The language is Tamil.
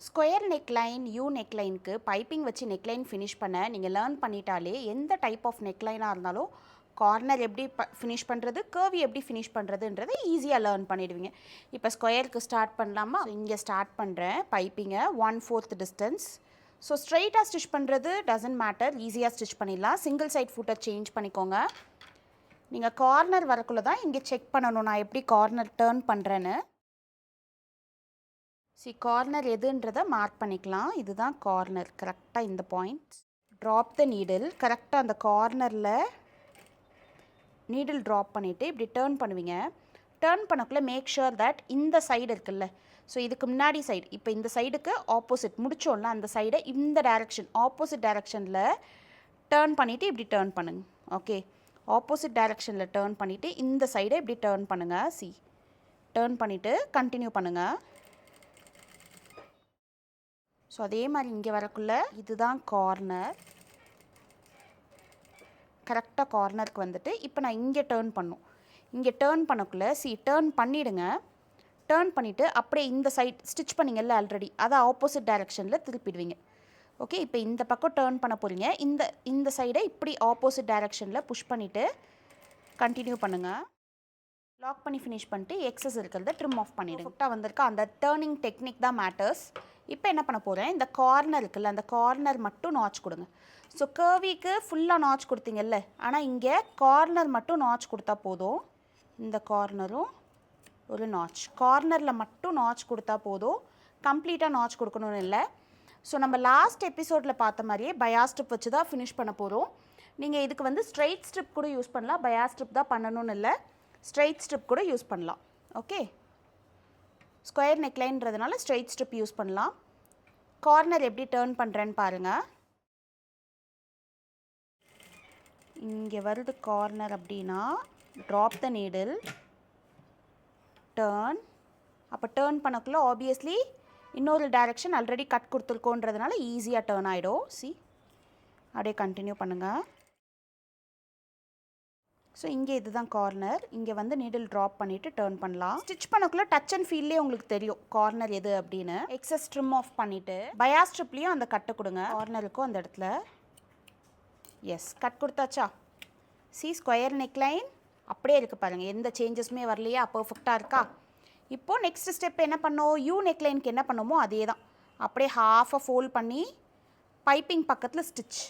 ஸ்கொயர் நெக்லைன், யூ நெக்லைனுக்கு பைப்பிங் வச்சு நெக்லைன் ஃபினிஷ் பண்ண நீங்கள் லேர்ன் பண்ணிட்டாலே எந்த டைப் ஆஃப் நெக்லைனாக இருந்தாலும் கார்னர் எப்படி ஃபினிஷ் பண்ணுறது, கர்வி எப்படி ஃபினிஷ் பண்ணுறதுன்றதை ஈஸியாக லேர்ன் பண்ணிடுவீங்க. இப்போ ஸ்கொயருக்கு ஸ்டார்ட் பண்ணலாமா? இங்கே ஸ்டார்ட் பண்ணுறேன் பைப்பிங்கை 1/4 டிஸ்டன்ஸ். ஸோ ஸ்ட்ரைட்டாக ஸ்டிச் பண்ணுறது டசன்ட் மேட்டர், ஈஸியாக ஸ்டிச் பண்ணிடலாம். சிங்கிள் சைட் ஃபுட்டர் சேஞ்ச் பண்ணிக்கோங்க. நீங்கள் கார்னர் வரக்குள்ளே தான் இங்கே செக் பண்ணணும் நான் எப்படி கார்னர் டேர்ன் பண்ணுறேன்னு. கார்னர் எதுன்றதை மார்க் பண்ணிக்கலாம். இதுதான் கார்னர், கரெக்டாக இந்த பாயிண்ட். ட்ராப் த நீடில், கரெக்டாக அந்த கார்னரில் நீடில் ட்ராப் பண்ணிவிட்டு இப்படி டேர்ன் பண்ணுவீங்க. டேர்ன் பண்ணக்குள்ளே மேக் ஷுர் தட் இந்த சைடு இருக்குல்ல, ஸோ இதுக்கு முன்னாடி சைடு, இப்போ இந்த சைடுக்கு ஆப்போசிட் முடிச்சோம்ல அந்த சைடை இந்த டைரக்ஷன் ஆப்போசிட் டைரக்ஷனில் டேர்ன் பண்ணிவிட்டு இப்படி டேர்ன் பண்ணுங்க. ஓகே, ஆப்போசிட் டைரக்ஷனில் டேர்ன் பண்ணிவிட்டு இந்த சைடை இப்படி டேர்ன் பண்ணுங்கள். டேர்ன் பண்ணிவிட்டு கண்டினியூ பண்ணுங்கள். ஸோ அதே மாதிரி இங்கே வரக்குள்ள இதுதான் கார்னர், கரெக்டாக கார்னருக்கு வந்துட்டு இப்போ நான் இங்கே டேர்ன் பண்ணும். இங்கே டேர்ன் பண்ணக்குள்ளே டேர்ன் பண்ணிவிடுங்க. டேர்ன் பண்ணிவிட்டு அப்படியே இந்த சைட் ஸ்டிச் பண்ணிங்கல்ல ஆல்ரெடி, அதை ஆப்போசிட் டைரக்ஷனில் திருப்பிடுவீங்க. ஓகே, இப்போ இந்த பக்கம் டேர்ன் பண்ண போகிறீங்க. இந்த சைடை இப்படி ஆப்போசிட் டைரக்ஷனில் புஷ் பண்ணிவிட்டு கண்டினியூ பண்ணுங்கள். லாக் பண்ணி ஃபினிஷ் பண்ணிட்டு எக்ஸஸ் இருக்கிறத ட்ரிம் ஆஃப் பண்ணிவிடுங்க. கரெக்டாக வந்திருக்கா, அந்த டேர்னிங் டெக்னிக் தான் மேட்டர்ஸ். இப்போ என்ன பண்ண போகிறேன், இந்த கார்னர் இருக்குல்ல அந்த கார்னர் மட்டும் நாச் கொடுங்க. ஸோ கர்விக்கு ஃபுல்லாக நாச் கொடுத்தீங்கல்ல, ஆனால் இங்கே கார்னர் மட்டும் நாச் கொடுத்தா போதும். இந்த கார்னரும் ஒரு நாச், கார்னரில் மட்டும் நாச் கொடுத்தா போதும், கம்ப்ளீட்டாக நாச் கொடுக்கணும்னு இல்லை. ஸோ நம்ம லாஸ்ட் எபிசோடில் பார்த்த மாதிரியே பயாஸ் ஸ்ட்ரிப் வச்சு தான் ஃபினிஷ் பண்ண போகிறோம். நீங்கள் இதுக்கு வந்து ஸ்ட்ரைட் ஸ்ட்ரிப் கூட யூஸ் பண்ணலாம், பயாஸ் ஸ்ட்ரிப் தான் பண்ணணும்னு இல்லை, ஸ்ட்ரைட் ஸ்ட்ரிப் கூட யூஸ் பண்ணலாம். ஓகே, ஸ்கொயர் நெக்லைன்றதுனால ஸ்ட்ரைட் ஸ்ட்ரிப் யூஸ் பண்ணலாம். கார்னர் எப்படி டேர்ன் பண்ணுறேன்னு பாருங்கள். இங்கே வருது கார்னர் அப்படின்னா ட்ராப் த நீடில், டேர்ன். அப்போ டேர்ன் பண்ணக்குள்ளே ஆப்வியஸ்லி இன்னொரு டைரக்ஷன் ஆல்ரெடி கட் கொடுத்துருக்கோன்றதுனால ஈஸியாக டேர்ன் ஆகிடும். அப்படியே கண்டினியூ பண்ணுங்கள். ஸோ இங்கே இதுதான் கார்னர், இங்கே வந்து நீடில் ட்ராப் பண்ணிவிட்டு டேர்ன் பண்ணலாம். ஸ்டிச் பண்ணக்குள்ளே டச் அண்ட் ஃபீல்லே உங்களுக்கு தெரியும் கார்னர் எது அப்படின்னு. எக்ஸஸ் ட்ரிம் ஆஃப் பண்ணிவிட்டு பயாஸ் ஸ்ட்ரிப்லேயும் அந்த கட்டை கொடுங்க, கார்னருக்கும் அந்த இடத்துல. எஸ், கட் கொடுத்தாச்சா? ஸ்கொயர் நெக்லைன் அப்படியே இருக்குது பாருங்கள், எந்த சேஞ்சஸுமே வரலையா, பர்ஃபெக்டாக இருக்கா? இப்போது நெக்ஸ்ட் ஸ்டெப் என்ன பண்ணோம், யூ நெக்லைனுக்கு என்ன பண்ணுமோ அதே தான். அப்படியே ஹாஃபாக ஃபோல்ட் பண்ணி பைப்பிங் பக்கத்தில் ஸ்டிச்